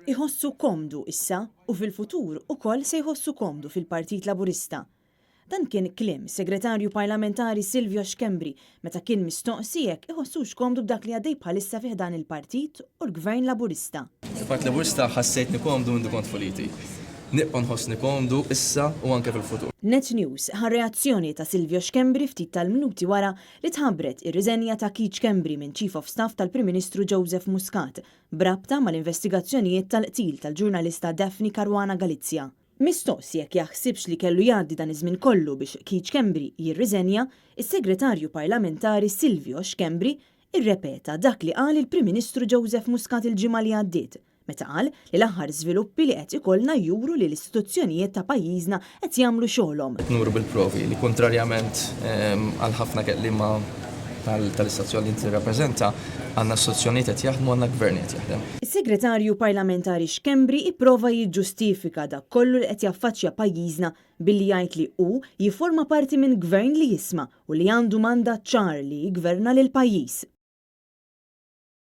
Iħossu komdu issa u fil-futur ukoll se jħossu komdu fil-Partit Laburista. Dan kien kliem Segretarju Parlamentari Silvio Schembri meta kien mistoqsi jekk iħossux komdu b'dak li għaddej bħalissa fih dan il-Partit u l-Gvern Laburista. Il-Partit Laburista ħassejtni komdu minn kont politik. Nibqa' nħossni komdu issa u anke fil-futur. Net News ħar reazzjoni ta' Silvio Schembri ftit tal-minuti wara li tħabbret ir-riżenja ta' Schembri minn Chief of Staff tal-Prim Ministru Joseph Muscat brabta mal-investigazzjonijiet tal-qtil tal-ġurnalista Daphne Caruana Galizia. Mistoqsi jekk jaħsibx li kellu jgħaddi dan iż-żmien kollu biex Schembri jirriżenja, is-Segretarju Parlamentari Silvio Schembri irrepeta dak li qal il-Prim Ministru Joseph Muscat il-ġimgħa li għaddiet, meta qal li l-aħħar żviluppi li qed ikollna juru li l-istituzzjonijiet ta' pajjiżna qed jagħmlu xogħolhom. Nuru bil-provi li kontrarjament għal ħafna kelliema tal-istazzjon li tirrappreżenta għandna istituzzjonijiet qed jaħdmu għandna gvern qed jaħdem. Is-Segretarju Parlamentari Schembri ipprova jiġġustifika dak kollu li qed jaffaċċja pajjiżna billi jgħid li hu jifforma parti minn gvern li jisma' u li għandu mandat ċar li jgverna lil pajjiż.